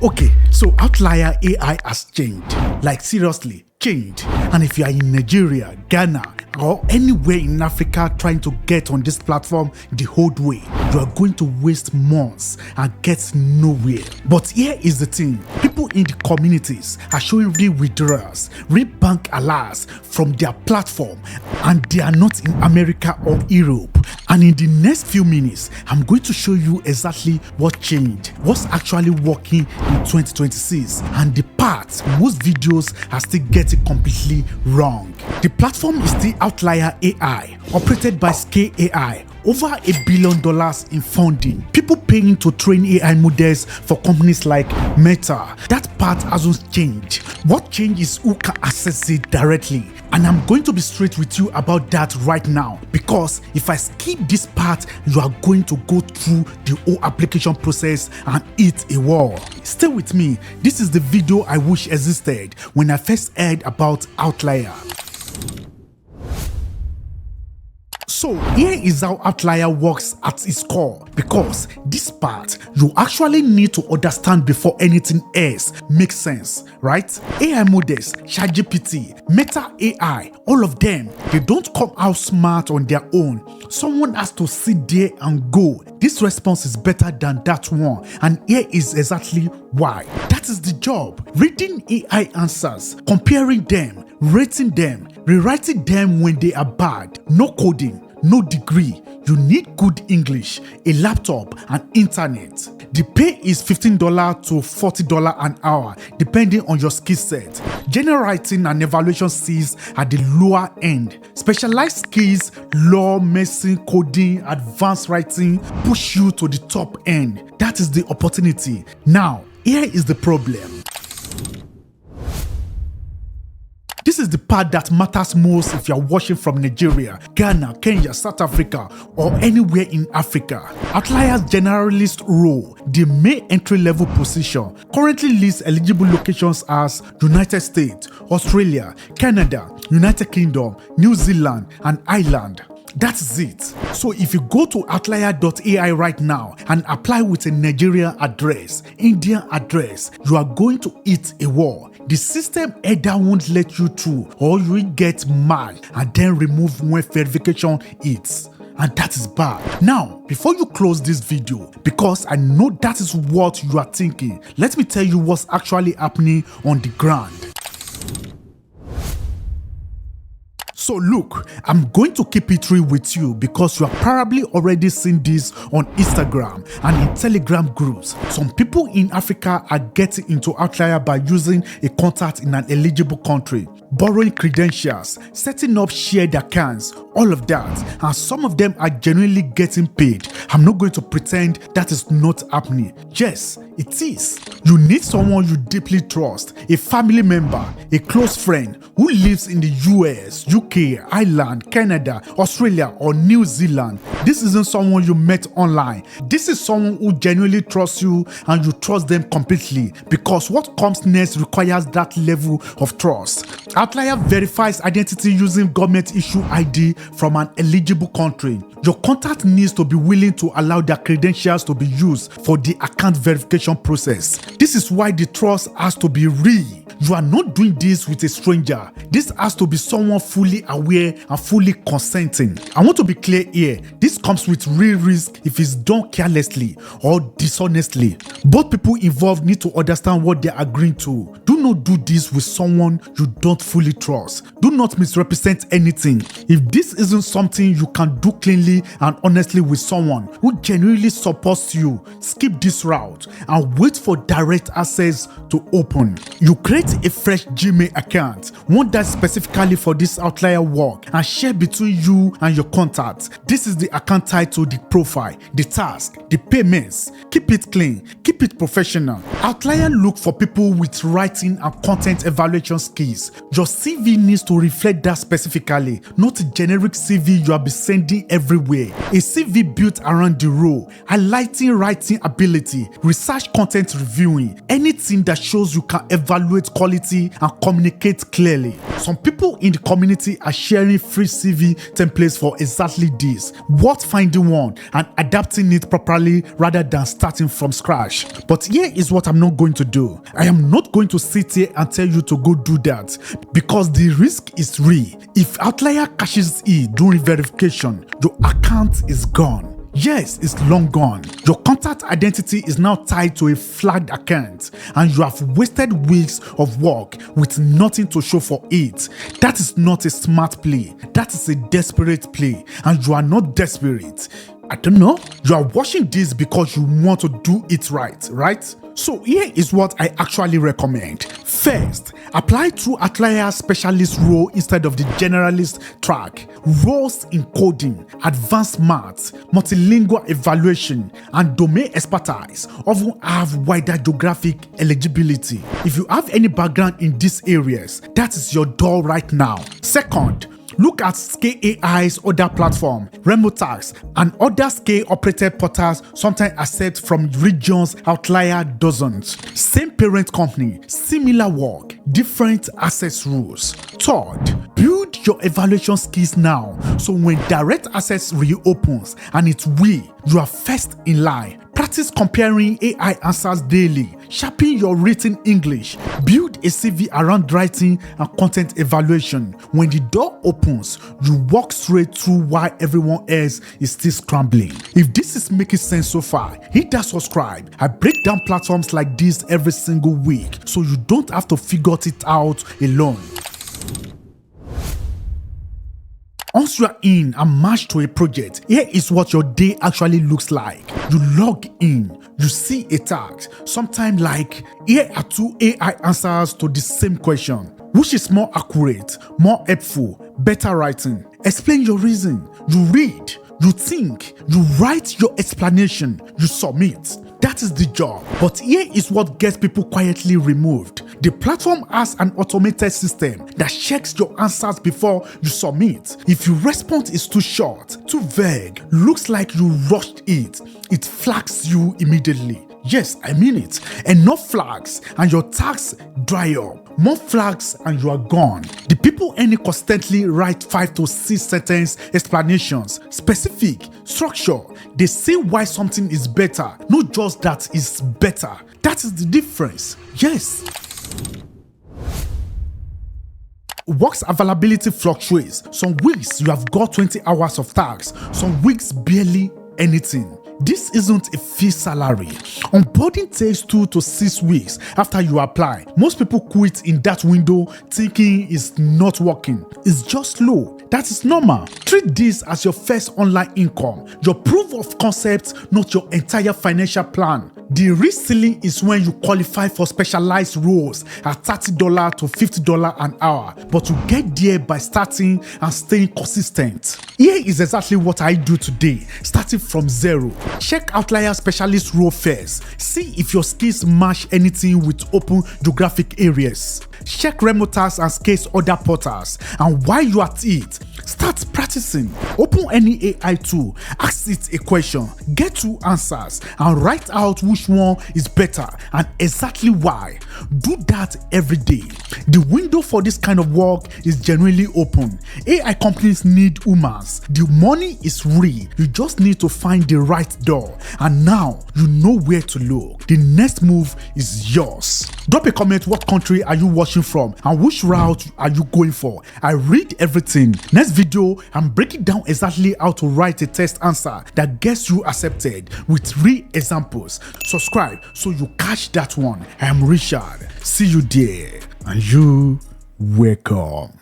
Okay, so Outlier AI has changed. Like seriously, changed. And if you are in Nigeria, Ghana, or anywhere in Africa trying to get on this platform the whole way, you are going to waste months and get nowhere. But here is the thing, people in the communities are showing real withdrawals, real bank alerts from their platform, and they are not in America or Europe. And in the next few minutes, I'm going to show you exactly what changed, what's actually working in 2026, and the parts most videos are still getting completely wrong. The platform is still Outlier AI, operated by Scale AI. Over $1 billion in funding. People paying to train AI models for companies like Meta. That part hasn't changed. What changed is who can access it directly. And I'm going to be straight with you about that right now, because if I skip this part, you are going to go through the whole application process and hit a wall. Stay with me. This is the video I wish existed when I first heard about Outlier. So here is how Outlier works at its core, because this part you actually need to understand before anything else makes sense, right? AI models, ChatGPT, Meta AI, all of them, they don't come out smart on their own. Someone has to sit there and go, this response is better than that one, and here is exactly why. That is the job. Reading AI answers, comparing them, rating them, rewriting them when they are bad. No coding, no degree. You need good English, a laptop, and internet. The pay is $15 to $40 an hour, depending on your skill set. General writing and evaluation skills at the lower end. Specialized skills, law, medicine, coding, advanced writing push you to the top end. That is the opportunity. Now, here is the problem. This is the part that matters most if you are watching from Nigeria, Ghana, Kenya, South Africa, or anywhere in Africa. Outlier's generalist role, the main entry-level position, currently lists eligible locations as United States, Australia, Canada, United Kingdom, New Zealand, and Ireland. That's it. So if you go to outlier.ai right now and apply with a Nigerian address, Indian address, you are going to hit a wall. The system either won't let you through or you will get mad and then remove when verification hits. And that is bad. Now, before you close this video, because I know that is what you are thinking, let me tell you what's actually happening on the ground. So look, I'm going to keep it real with you because you have probably already seen this on Instagram and in Telegram groups. Some people in Africa are getting into Outlier by using a contact in an eligible country, borrowing credentials, setting up shared accounts, all of that. And some of them are genuinely getting paid. I'm not going to pretend that is not happening. Yes, it is. You need someone you deeply trust, a family member, a close friend who lives in the US, UK, Ireland, Canada, Australia, or New Zealand. This isn't someone you met online. This is someone who genuinely trusts you and you trust them completely, because what comes next requires that level of trust. Outlier verifies identity using government issue ID from an eligible country. Your contact needs to be willing to allow their credentials to be used for the account verification process. This is why the trust has to be real. You are not doing this with a stranger. This has to be someone fully aware and fully consenting. I want to be clear here. This comes with real risk if it's done carelessly or dishonestly. Both people involved need to understand what they're agreeing to. Do not do this with someone you don't fully trust. Do not misrepresent anything. If this isn't something you can do cleanly and honestly with someone who genuinely supports you, skip this route and wait for direct access to open. You create a fresh Gmail account, one that's specifically for this Outlier work, and share between you and your contacts. This is the account title, the profile, the task, the payments. Keep it clean, keep it professional. Outlier look for people with writing writing and content evaluation skills. Your CV needs to reflect that specifically, not a generic CV you have been sending everywhere. A CV built around the role, highlighting writing ability, research content reviewing, anything that shows you can evaluate quality and communicate clearly. Some people in the community are sharing free CV templates for exactly this. Worth finding one and adapting it properly rather than starting from scratch. But here is what I'm not going to do. I am not going to sit here and tell you to go do that because the risk is real. If Outlier catches it during verification, your account is gone. Yes, it's long gone. Your contact identity is now tied to a flagged account and you have wasted weeks of work with nothing to show for it. That is not a smart play. That is a desperate play and you are not desperate. I don't know. You are watching this because you want to do it right? So here is what I actually recommend. First, apply through Outlier specialist role instead of the generalist track. Roles in coding, advanced maths, multilingual evaluation, and domain expertise often have wider geographic eligibility. If you have any background in these areas, that is your door right now. Second, look at Scale AI's other platform, Remotax, and other scale-operated portals sometimes accept from regions Outlier doesn't. Same parent company, similar work, different access rules. Third, build your evaluation skills now so when direct access reopens, and it will, you are first in line. Practice comparing AI answers daily. Sharpen your written English. Build a CV around writing and content evaluation. When the door opens, you walk straight through while everyone else is still scrambling. If this is making sense so far, hit that subscribe. I break down platforms like this every single week so you don't have to figure it out alone. Once you are in and matched to a project, here is what your day actually looks like. You log in, you see a task, sometimes like, here are 2 AI answers to the same question. Which is more accurate, more helpful, better writing? Explain your reason. You read, you think, you write your explanation, you submit. That is the job. But here is what gets people quietly removed. The platform has an automated system that checks your answers before you submit. If your response is too short, too vague, looks like you rushed it, it flags you immediately. Yes, I mean it. Enough flags and your tags dry up. More flags and you are gone. The people any constantly write 5 to 6 sentence explanations, specific, structure. They say why something is better, not just that it's better. That is the difference. Yes. Work's availability fluctuates. Some weeks you have got 20 hours of tasks, some weeks barely anything. This isn't a fixed salary. Onboarding takes 2 to 6 weeks after you apply. Most people quit in that window thinking it's not working. It's just slow. That is normal. Treat this as your first online income, your proof of concept, not your entire financial plan. The risk ceiling is when you qualify for specialized roles at $30 to $50 an hour, but you get there by starting and staying consistent. Here is exactly what I do today, starting from zero. Check Outlier specialist role first. See if your skills match anything with open geographic areas. Check Remotax and Scale's other portals, and while you are at it, start practicing. Open any AI tool, ask it a question, get 2 answers, and write out which one is better and exactly why. Do that every day. The window for this kind of work is genuinely open. AI companies need humans. The money is real. You just need to find the right door, and now you know where to look. The next move is yours. Drop a comment, what country are you watching from and which route are you going for? I read everything. Next video, I'm breaking down exactly how to write a test answer that gets you accepted with real examples. Subscribe so you catch that one. I am Richard. See you there, and you welcome.